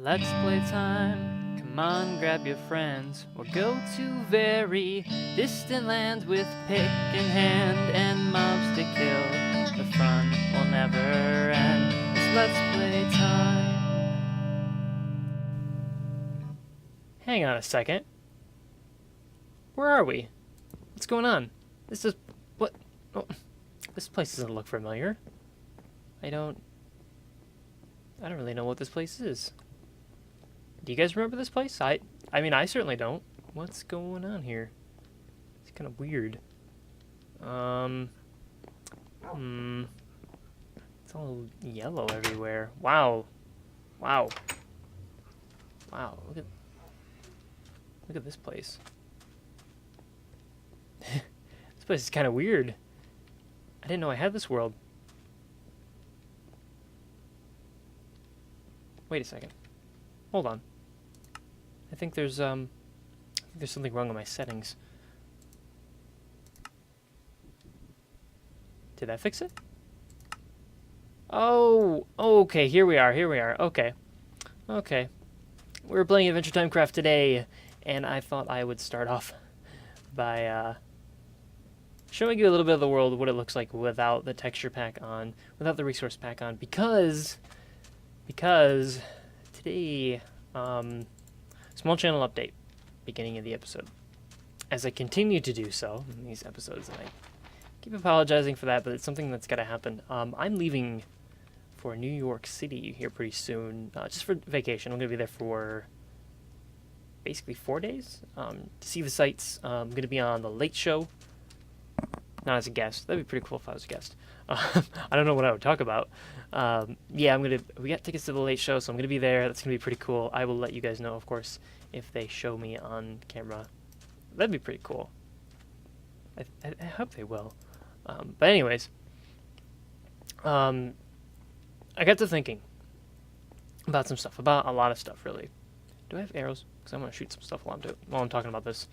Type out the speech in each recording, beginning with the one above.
Let's play time. Come on, grab your friends. We'll go to very distant lands with pick in hand and mobs to kill. The fun will never end. It's Let's Play time. Hang on a second. Where are we? What's going on? This is... what? Oh, this place doesn't look familiar. I don't really know what this place is. Do you guys remember this place? I mean, I certainly don't. What's going on here? It's kind of weird. It's all yellow everywhere. Wow. Wow. Wow, look at this place. This place is kind of weird. I didn't know I had this world. Wait a second. Hold on. I think there's something wrong with my settings. Did that fix it? Oh, okay, here we are, okay. Okay. We're playing Adventure Time Craft today, and I thought I would start off by showing you a little bit of the world, what it looks like without the texture pack on, without the resource pack on, because today, small channel update, beginning of the episode. As I continue to do so in these episodes, and I keep apologizing for that, but it's something that's got to happen. I'm leaving for New York City here pretty soon, just for vacation. I'm going to be there for basically 4 days to see the sights. I'm going to be on The Late Show, not as a guest. That'd be pretty cool if I was a guest. I don't know what I would talk about. Yeah, we got tickets to The Late Show, so I'm going to be there. That's going to be pretty cool. I will let you guys know, of course, if they show me on camera. That'd be pretty cool. I hope they will. But anyways, I got to thinking about some stuff, about a lot of stuff, really. Do I have arrows? Because I'm going to shoot some stuff while I'm talking about this.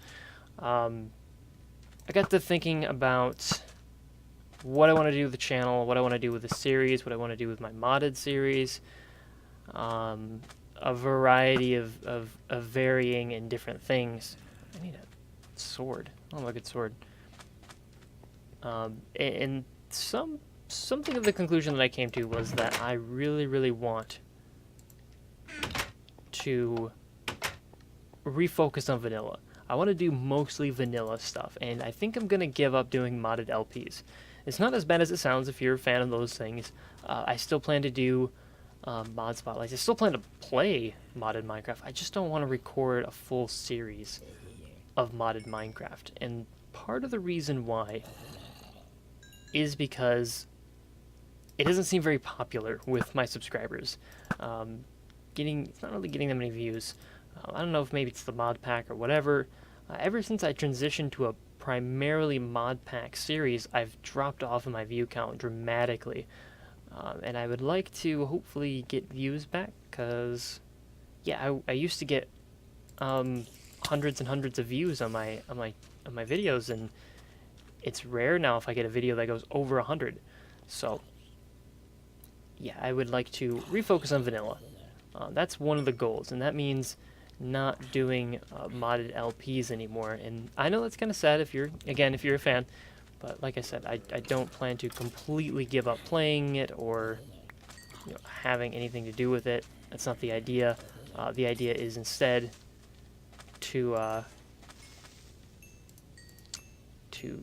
I got to thinking about what I want to do with the channel, what I want to do with the series, what I want to do with my modded series, a variety of varying and different things. I need a sword. I want a good sword. And something of the conclusion that I came to was that I really, really want to refocus on vanilla. I want to do mostly vanilla stuff, and I think I'm going to give up doing modded LPs. It's not as bad as it sounds if you're a fan of those things. I still plan to do mod spotlights. I still plan to play modded Minecraft. I just don't want to record a full series of modded Minecraft. And part of the reason why is because it doesn't seem very popular with my subscribers. It's not really getting that many views. I don't know if maybe it's the mod pack or whatever. Ever since I transitioned to a primarily mod pack series, I've dropped off in my view count dramatically. And I would like to hopefully get views back, because yeah, I used to get hundreds and hundreds of views on my videos, and it's rare now if I get a video that goes over 100. So yeah, I would like to refocus on vanilla. That's one of the goals, and that means not doing modded LPs anymore. And I know that's kind of sad if you're a fan, but like I said, I don't plan to completely give up playing it or having anything to do with it. That's not the idea. The idea is instead to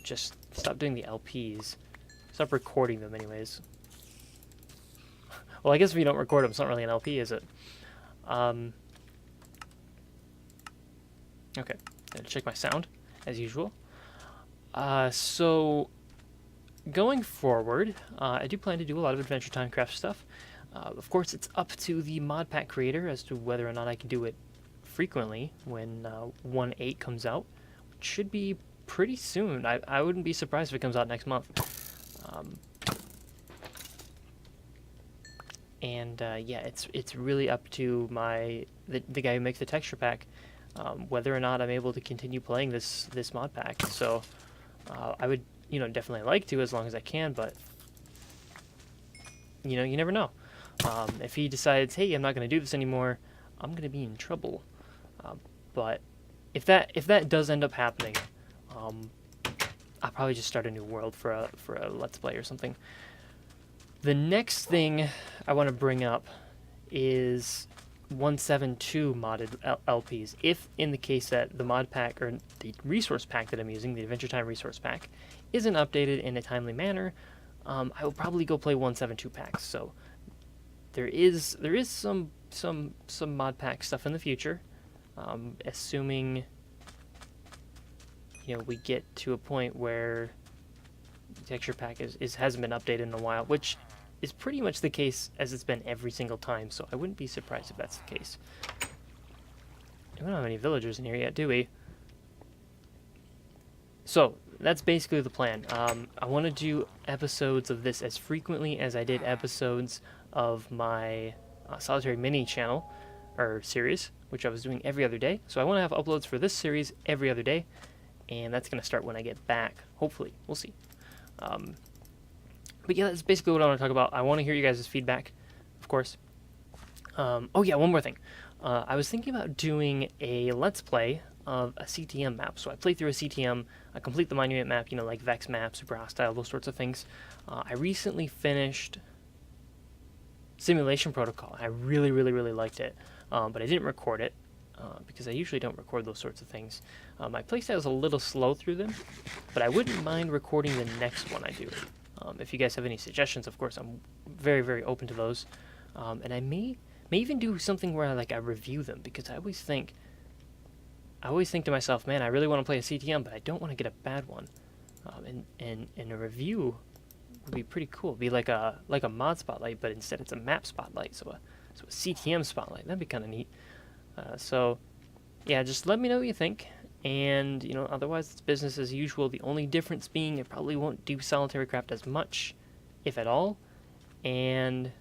just stop doing the LPs, stop recording them anyways. Well, I guess if you don't record them, it's not really an LP, is it? Okay, gotta check my sound, as usual. So, going forward, I do plan to do a lot of Adventure Time Craft stuff. Of course, it's up to the mod pack creator as to whether or not I can do it frequently when 1.8 comes out, which should be pretty soon. I wouldn't be surprised if it comes out next month. Yeah, it's really up to the guy who makes the texture pack, whether or not I'm able to continue playing this mod pack. So I would definitely like to, as long as I can, but you never know. If he decides, hey, I'm not going to do this anymore, I'm gonna be in trouble. But if that does end up happening, I'll probably just start a new world for a Let's Play or something. The next thing I want to bring up is 172 modded LPs. If in the case that the mod pack or the resource pack that I'm using, the Adventure Time resource pack, isn't updated in a timely manner, I will probably go play 172 packs. So there is some mod pack stuff in the future, assuming we get to a point where the texture pack hasn't been updated in a while, which is pretty much the case as it's been every single time, so I wouldn't be surprised if that's the case. We don't have any villagers in here yet, do we? So, that's basically the plan. I want to do episodes of this as frequently as I did episodes of my Solitary Mini channel, or series, which I was doing every other day. So I want to have uploads for this series every other day, and that's going to start when I get back, hopefully. We'll see. But yeah, that's basically what I want to talk about. I want to hear you guys' feedback, of course. Oh yeah, one more thing. I was thinking about doing a Let's Play of a CTM map. So I play through a CTM, I complete the monument map, like Vex map, Super Hostile, those sorts of things. I recently finished Simulation Protocol. I really, really, really liked it, but I didn't record it because I usually don't record those sorts of things. My playstyle is a little slow through them, but I wouldn't mind recording the next one I do. If you guys have any suggestions, of course, I'm very, very open to those. And I may even do something where I review them, because I always think to myself, man, I really want to play a CTM, but I don't want to get a bad one. And a review would be pretty cool. It'd be like a mod spotlight, but instead it's a map spotlight, so a CTM spotlight. That'd be kind of neat. So yeah, just let me know what you think. And, otherwise it's business as usual. The only difference being I probably won't do solitary craft as much, if at all. And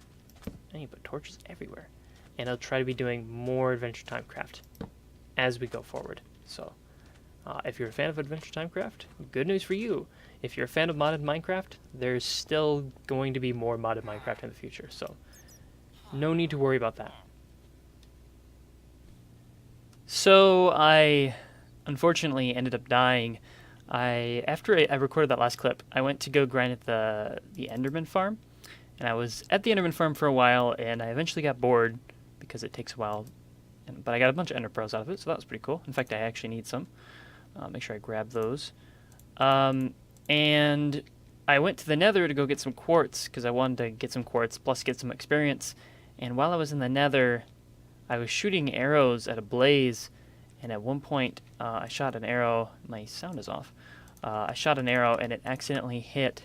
I need to put torches everywhere. And I'll try to be doing more Adventure Time craft as we go forward. So, if you're a fan of Adventure Time craft, good news for you. If you're a fan of modded Minecraft, there's still going to be more modded Minecraft in the future. So, no need to worry about that. So, I unfortunately ended up dying. After I recorded that last clip, I went to go grind at the Enderman farm, and I was at the Enderman farm for a while, and I eventually got bored because it takes a while, but I got a bunch of Ender Pearls out of it, so that was pretty cool. In fact, I actually need some. Make sure I grab those. And I went to the Nether to go get some quartz, because I wanted to get some quartz, plus get some experience, and while I was in the Nether, I was shooting arrows at a blaze. And at one point, I shot an arrow. My sound is off. I shot an arrow, and it accidentally hit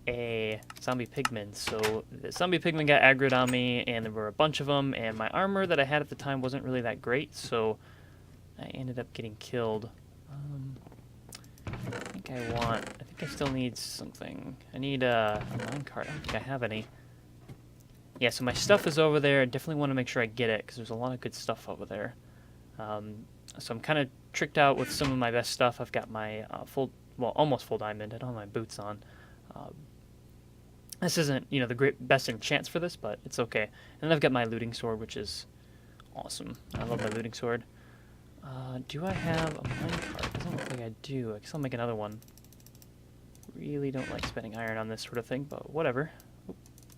a zombie pigman. So the zombie pigman got aggroed on me, and there were a bunch of them. And my armor that I had at the time wasn't really that great, so I ended up getting killed. I think I still need something. I need a minecart. I don't think I have any. Yeah, so my stuff is over there. I definitely want to make sure I get it, because there's a lot of good stuff over there. So I'm kind of tricked out with some of my best stuff. I've got my almost full diamond. I don't have my boots on. This isn't, the best enchants for this, but it's okay. And then I've got my looting sword, which is awesome. I love my looting sword. Do I have a minecart? It doesn't look like I do. I guess I'll make another one. Really don't like spending iron on this sort of thing, but whatever. Oop,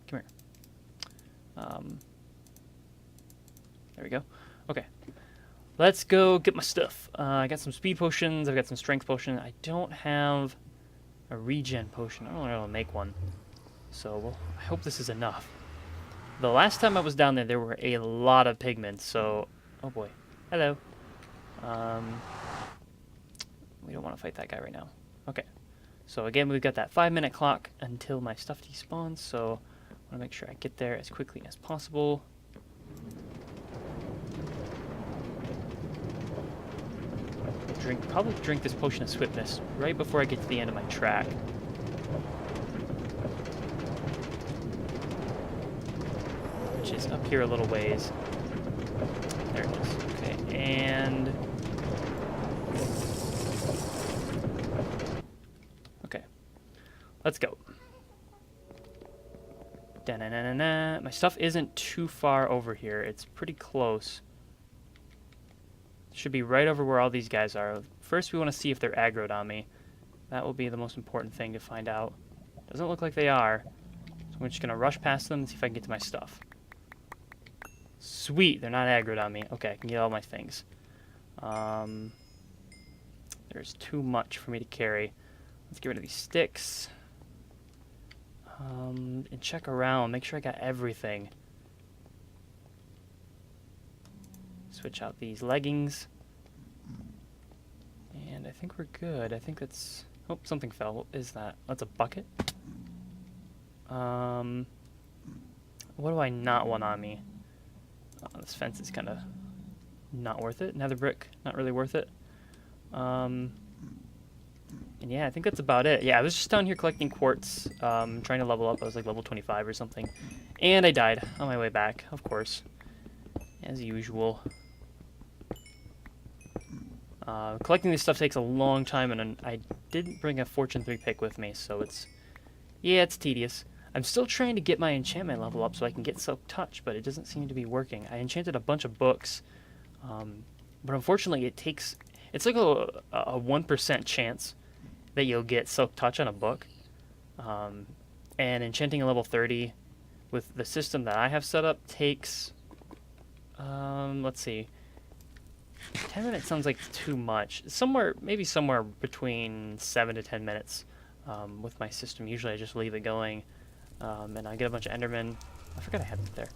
come here. There we go. Okay. Let's go get my stuff. I got some speed potions. I've got some strength potion. I don't have a regen potion. I don't know how to make one. So I hope this is enough. The last time I was down there were a lot of pigmen. So, oh boy. Hello. We don't want to fight that guy right now. Okay. So again, we've got that 5-minute clock until my stuff despawns. So I want to make sure I get there as quickly as possible. Probably drink this potion of swiftness right before I get to the end of my track. Which is up here a little ways. There it is. Okay, and... okay. Let's go. Da-na-na-na-na. My stuff isn't too far over here. It's pretty close. Should be right over where all these guys are. First, we want to see if they're aggroed on me. That will be the most important thing to find out. Doesn't look like they are. So I'm just going to rush past them and see if I can get to my stuff. Sweet, they're not aggroed on me. Okay, I can get all my things. There's too much for me to carry. Let's get rid of these sticks. And check around, make sure I got everything. Switch out these leggings. And I think we're good. I think that's... Oh, something fell. What is that? That's a bucket. What do I not want on me? Oh, this fence is kind of not worth it. Nether brick, not really worth it. And yeah, I think that's about it. Yeah, I was just down here collecting quartz, trying to level up. I was like level 25 or something. And I died on my way back, of course. As usual. Collecting this stuff takes a long time, and I didn't bring a Fortune 3 pick with me, so it's... Yeah, it's tedious. I'm still trying to get my enchantment level up so I can get Silk Touch, but it doesn't seem to be working. I enchanted a bunch of books, but unfortunately it takes... It's like a 1% chance that you'll get Silk Touch on a book. And enchanting a level 30 with the system that I have set up takes... let's see. 10 minutes sounds like too much. Maybe somewhere between 7 to 10 minutes with my system. Usually I just leave it going, and I get a bunch of Endermen. I forgot I had them there.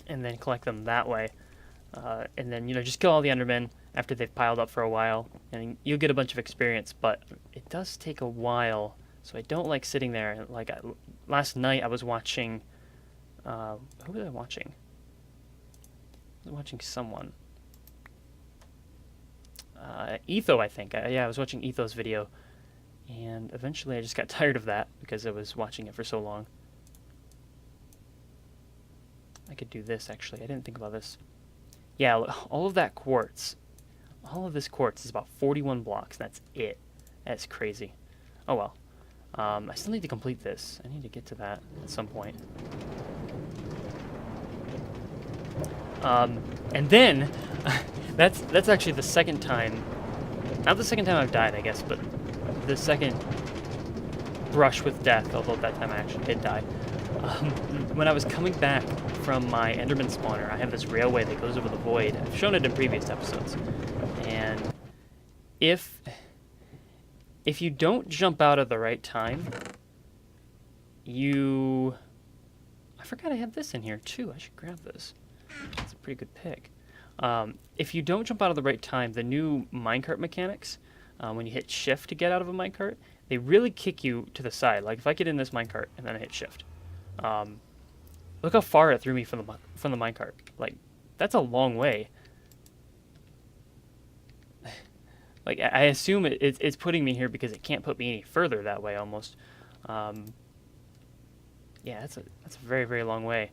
And then collect them that way. And then, just kill all the Endermen after they've piled up for a while, and you'll get a bunch of experience, but it does take a while, so I don't like sitting there. Like, last night I was watching... who was I watching? I was watching someone. Etho, I think. Yeah, I was watching Etho's video, and eventually I just got tired of that because I was watching it for so long. I could do this, actually. I didn't think about this. Yeah, all of that quartz, all of this quartz is about 41 blocks. That's it. That's crazy. Oh well. I still need to complete this. I need to get to that at some point. And then, that's actually the second time, not the second time I've died, I guess, but the second brush with death, although that time I actually did die. When I was coming back from my Enderman spawner, I have this railway that goes over the void. I've shown it in previous episodes. And if you don't jump out at the right time, I forgot I have this in here too. I should grab this. That's a pretty good pick. If you don't jump out at the right time, the new minecart mechanics, when you hit shift to get out of a minecart, they really kick you to the side. Like if I get in this minecart and then I hit shift, look how far it threw me from the minecart. Like, that's a long way. Like, I assume it's putting me here because it can't put me any further that way, almost. Yeah, that's a very, very long way.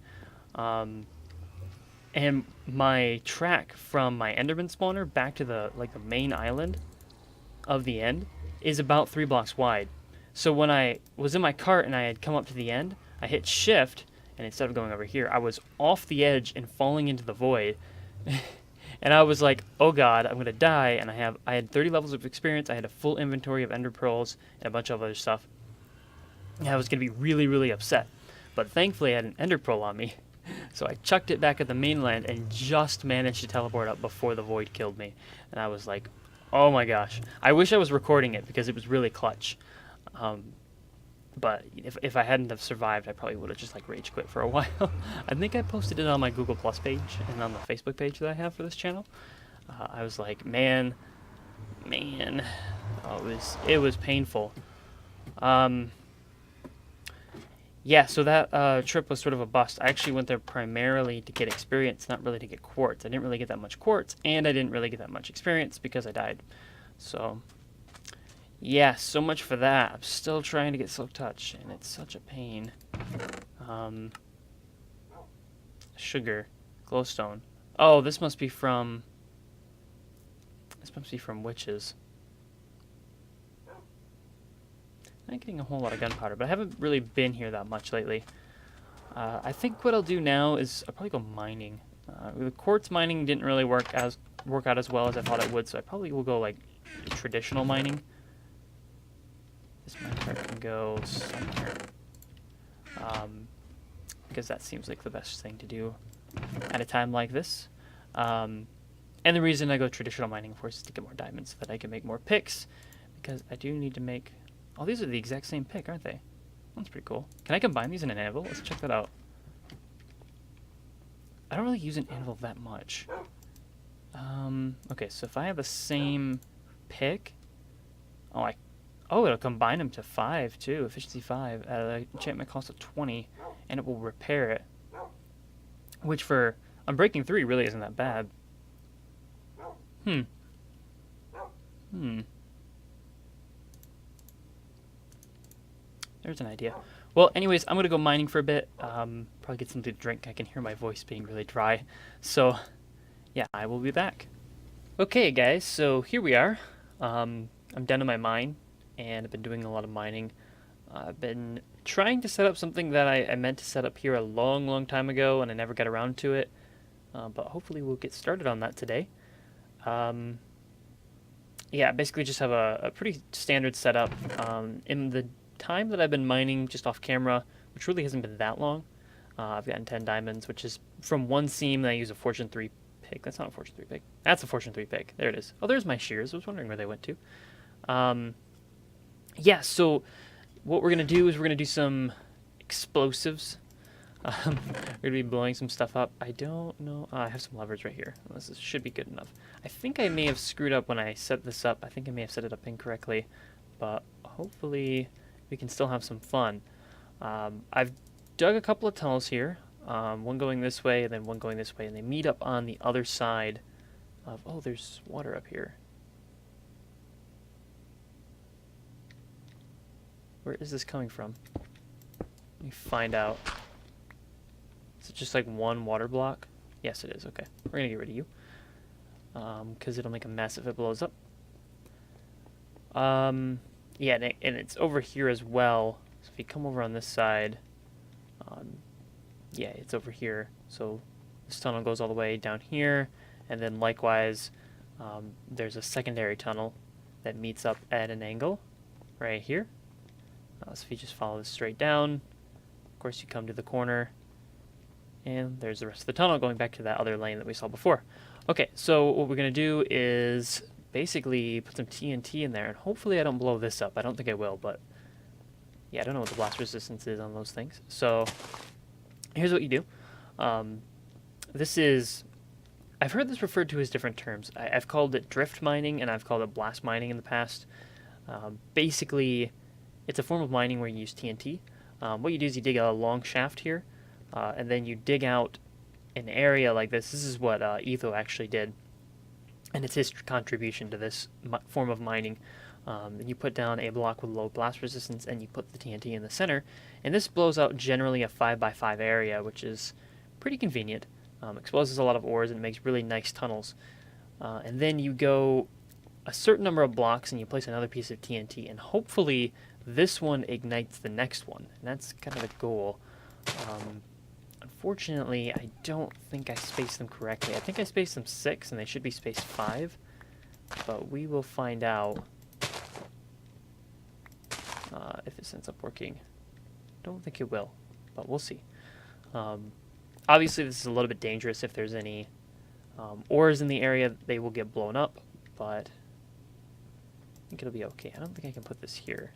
And my track from my Enderman spawner back to the main island of the end is about 3 blocks wide. So when I was in my cart and I had come up to the end, I hit shift, and instead of going over here, I was off the edge and falling into the void. And I was like, oh god, I'm gonna die. And I had 30 levels of experience, I had a full inventory of ender pearls and a bunch of other stuff. And I was gonna be really, really upset. But thankfully I had an ender pearl on me. So I chucked it back at the mainland and just managed to teleport up before the void killed me. And I was like, oh my gosh. I wish I was recording it because it was really clutch. But if I hadn't have survived, I probably would have just rage quit for a while. I think I posted it on my Google Plus page and on the Facebook page that I have for this channel. I was like, man, oh, it was painful. Yeah, so that trip was sort of a bust. I actually went there primarily to get experience, not really to get quartz. I didn't really get that much quartz, and I didn't really get that much experience because I died. So, yeah, so much for that. I'm still trying to get Silk Touch, and it's such a pain. Sugar, glowstone. Oh, this must be from witches. Not getting a whole lot of gunpowder, but I haven't really been here that much lately. I think what I'll do now is I'll probably go mining. The quartz mining didn't really work out as well as I thought it would, so I probably will go like traditional mining. This minecart can go somewhere. Because that seems like the best thing to do at a time like this. And the reason I go traditional mining, of course, is to get more diamonds so that I can make more picks. Because I do need to make... Oh, these are the exact same pick, aren't they? That's pretty cool. Can I combine these in an anvil? Let's check that out. I don't really use an anvil that much. Okay, so if I have the same pick... Oh, it'll combine them to 5, too. Efficiency 5. Enchantment cost of 20, and it will repair it. Which for Unbreaking 3 really isn't that bad. There's an idea. Well, anyways, I'm going to go mining for a bit. Probably get something to drink. I can hear my voice being really dry. So, yeah, I will be back. Okay, guys, so here we are. I'm done in my mine, and I've been doing a lot of mining. I've been trying to set up something that I meant to set up here a long, long time ago, and I never got around to it. But hopefully we'll get started on that today. Yeah, basically just have a pretty standard setup. In the time that I've been mining just off camera, which really hasn't been that long, I've gotten 10 diamonds, which is from one seam that I use a Fortune 3 pick. That's not a Fortune 3 pick. That's a Fortune 3 pick. There it is. Oh, there's my shears. I was wondering where they went to. Yeah, so what we're going to do is we're going to do some explosives. We're going to be blowing some stuff up. I don't know. I have some levers right here. This should be good enough. I think I may have screwed up when I set this up. I think I may have set it up incorrectly, but hopefully we can still have some fun. I've dug a couple of tunnels here, one going this way and then one going this way, and they meet up on the other side of... Oh, there's water up here. Where is this coming from? Let me find out. Is it just like one water block? Yes, it is. Okay. We're going to get rid of you. Because it'll make a mess if it blows up. Yeah, and it's over here as well. So if you come over on this side, yeah, it's over here. So this tunnel goes all the way down here. And then likewise, there's a secondary tunnel that meets up at an angle right here. So if you just follow this straight down, of course you come to the corner, and there's the rest of the tunnel going back to that other lane that we saw before. Okay, so what we're going to do is basically put some TNT in there, and hopefully I don't blow this up. I don't think I will, but yeah, I don't know what the blast resistance is on those things. So here's what you do. This is... I've heard this referred to as different terms. I've called it drift mining, and I've called it blast mining in the past. Basically, it's a form of mining where you use TNT. What you do is you dig a long shaft here, and then you dig out an area like this. This is what Etho actually did, and it's his contribution to this form of mining. And you put down a block with low blast resistance, and you put the TNT in the center, and this blows out generally a 5x5 area, which is pretty convenient. Exposes a lot of ores, and it makes really nice tunnels. And then you go a certain number of blocks, and you place another piece of TNT, and hopefully this one ignites the next one, and that's kind of the goal. Unfortunately, I don't think I spaced them correctly. I think I spaced them 6, and they should be spaced 5, but we will find out if this ends up working. Don't think it will, but we'll see. Obviously, this is a little bit dangerous. If there's any ores in the area, they will get blown up, but I think it'll be okay. I don't think I can put this here.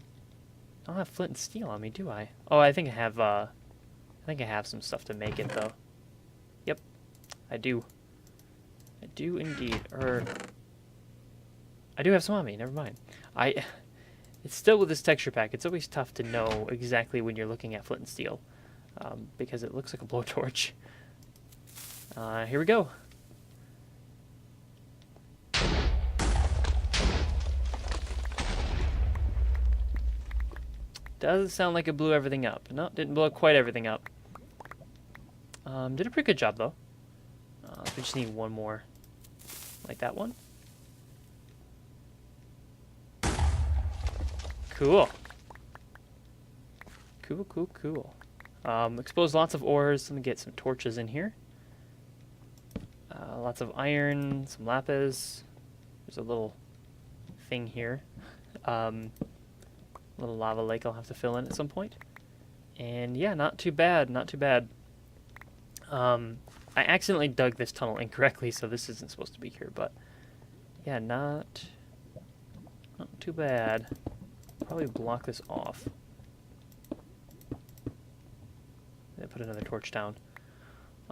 I don't have flint and steel on me, do I? Oh, I think I have some stuff to make it, though. Yep, I do. I do indeed. I do have some on me, never mind. It's still with this texture pack, it's always tough to know exactly when you're looking at flint and steel, because it looks like a blowtorch. Here we go. Doesn't sound like it blew everything up. No, didn't blow quite everything up. Did a pretty good job, though. We just need one more. Like that one. Cool. Cool, cool, cool. Expose lots of ores. Let me get some torches in here. Lots of iron, some lapis. There's a little thing here. Little lava lake I'll have to fill in at some point. And yeah, not too bad, not too bad. I accidentally dug this tunnel incorrectly, so this isn't supposed to be here, but yeah, not too bad. Probably block this off. Then put another torch down.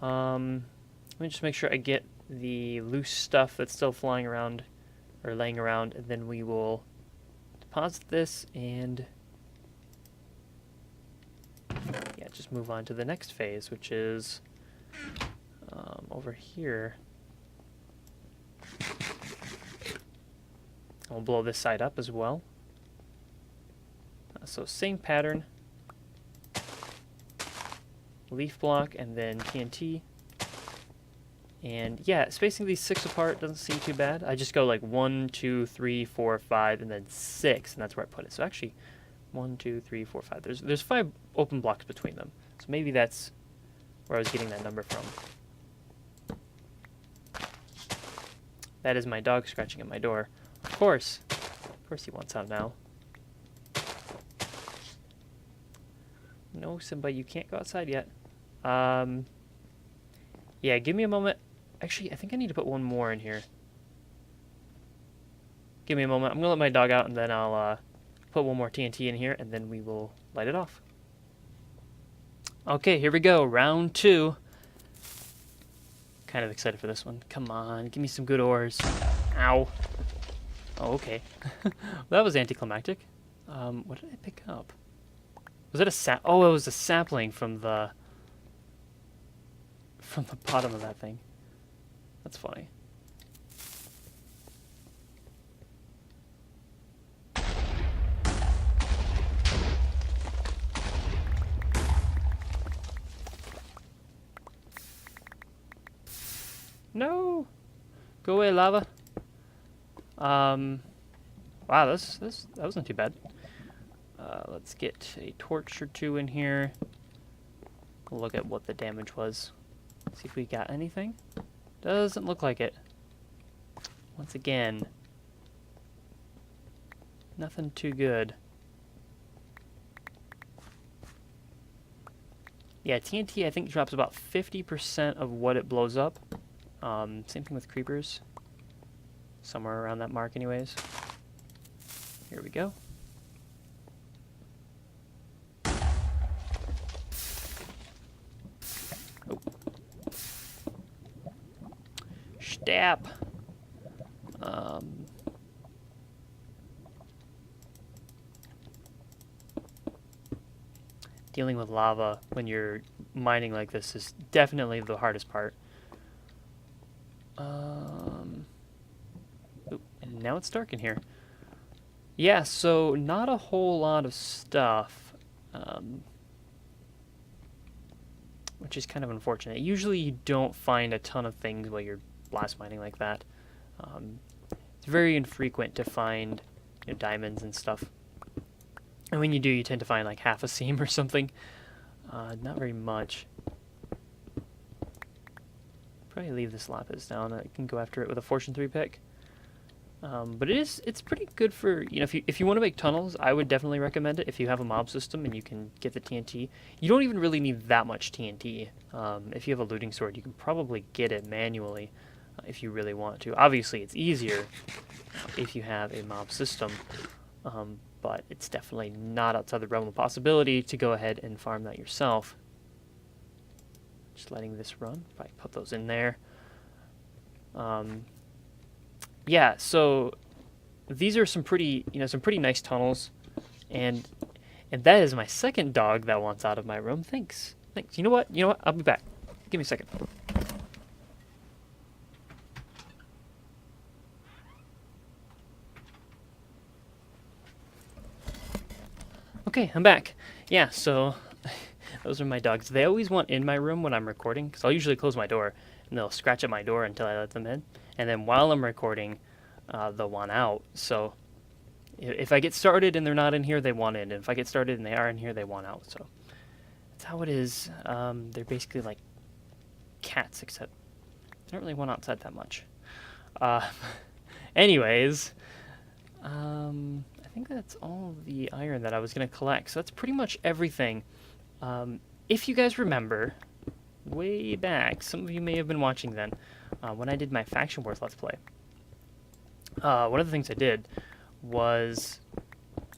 Let me just make sure I get the loose stuff that's still flying around or laying around, and then we will deposit this and yeah, just move on to the next phase, which is over here. I'll blow this side up as well. So same pattern. Leaf block and then TNT. And yeah, spacing these 6 apart doesn't seem too bad. I just go like 1, 2, 3, 4, 5, and then 6, and that's where I put it. So actually, 1, 2, 3, 4, 5. There's 5 open blocks between them. So maybe that's where I was getting that number from. That is my dog scratching at my door. Of course he wants out now. No, Simba, you can't go outside yet. Yeah, give me a moment. Actually, I think I need to put one more in here. Give me a moment. I'm going to let my dog out, and then I'll put one more TNT in here, and then we will light it off. Okay, here we go. Round 2. Kind of excited for this one. Come on, give me some good ores. Ow. Oh, okay. That was anticlimactic. What did I pick up? Was it a Oh, it was a sapling from the bottom of that thing. That's funny. No! Go away, lava. Wow, that wasn't too bad. Let's get a torch or 2 in here. We'll look at what the damage was. See if we got anything. Doesn't look like it. Once again, nothing too good. Yeah, TNT I think drops about 50% of what it blows up. Same thing with creepers. Somewhere around that mark anyways. Here we go. Oh. Stab. Dealing with lava when you're mining like this is definitely the hardest part. And now it's dark in here. Yeah, so not a whole lot of stuff, which is kind of unfortunate. Usually you don't find a ton of things while you're blast mining like that. It's very infrequent to find diamonds and stuff. And when you do, you tend to find like half a seam or something. Not very much. Probably leave this lapis down. I can go after it with a Fortune 3 pick. But it's pretty good for, if you want to make tunnels, I would definitely recommend it if you have a mob system and you can get the TNT. You don't even really need that much TNT. If you have a looting sword, you can probably get it manually if you really want to. Obviously, it's easier if you have a mob system, but it's definitely not outside the realm of possibility to go ahead and farm that yourself. Just letting this run. Probably put those in there. Yeah, so these are some pretty nice tunnels, and that is my second dog that wants out of my room. Thanks. You know what? I'll be back. Give me a second. Okay, I'm back. Yeah, so those are my dogs. They always want in my room when I'm recording, because I'll usually close my door, and they'll scratch at my door until I let them in. And then while I'm recording, they'll want out. So If I get started and they're not in here, they want in. And if I get started and they are in here, they want out. So that's how it is. They're basically like cats, except they don't really want outside that much. Anyways, I think that's all the iron that I was going to collect. So that's pretty much everything. If you guys remember, way back, some of you may have been watching then, when I did my Faction Wars Let's Play. One of the things I did was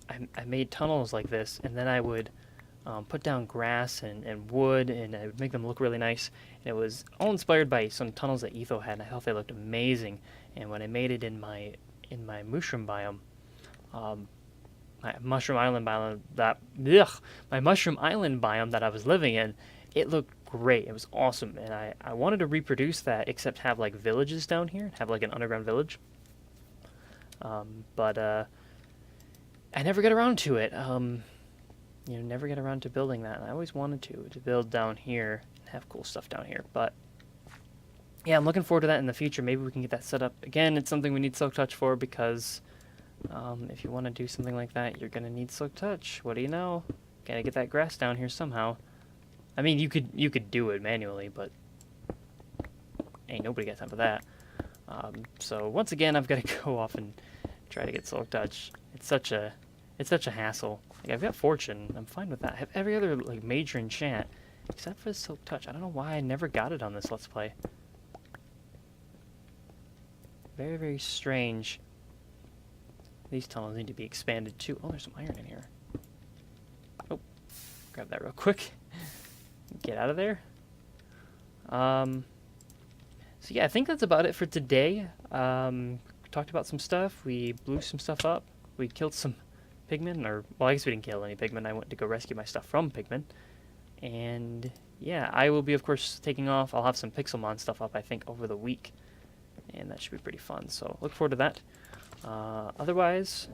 I made tunnels like this, and then I would put down grass and wood, and I would make them look really nice. And it was all inspired by some tunnels that Etho had, and I thought they looked amazing. And when I made it in my mushroom biome, my mushroom island biome that I was living in, it looked great. It was awesome, and I wanted to reproduce that, except have like villages down here, have like an underground village. But I never get around to it. Never get around to building that. And I always wanted to build down here and have cool stuff down here. But yeah, I'm looking forward to that in the future. Maybe we can get that set up. Again, it's something we need Silk Touch for, because if you want to do something like that, you're gonna need Silk Touch. What do you know? Gotta get that grass down here somehow. I mean, you could do it manually, but ain't nobody got time for that. So once again, I've got to go off and try to get Silk Touch. It's such a hassle. Like, I've got Fortune. I'm fine with that. I have every other like major enchant except for Silk Touch. I don't know why I never got it on this Let's Play. Very, very strange. These tunnels need to be expanded too. Oh, there's some iron in here. Oh, grab that real quick. Get out of there. So yeah, I think that's about it for today. Talked about some stuff. We blew some stuff up. We killed some pigmen, or, well, I guess we didn't kill any pigmen. I went to go rescue my stuff from pigmen. And yeah, I will be, of course, taking off. I'll have some Pixelmon stuff up, I think, over the week. And that should be pretty fun. So look forward to that. Otherwise,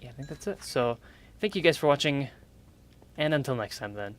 yeah, I think that's it. So thank you guys for watching. And until next time, then.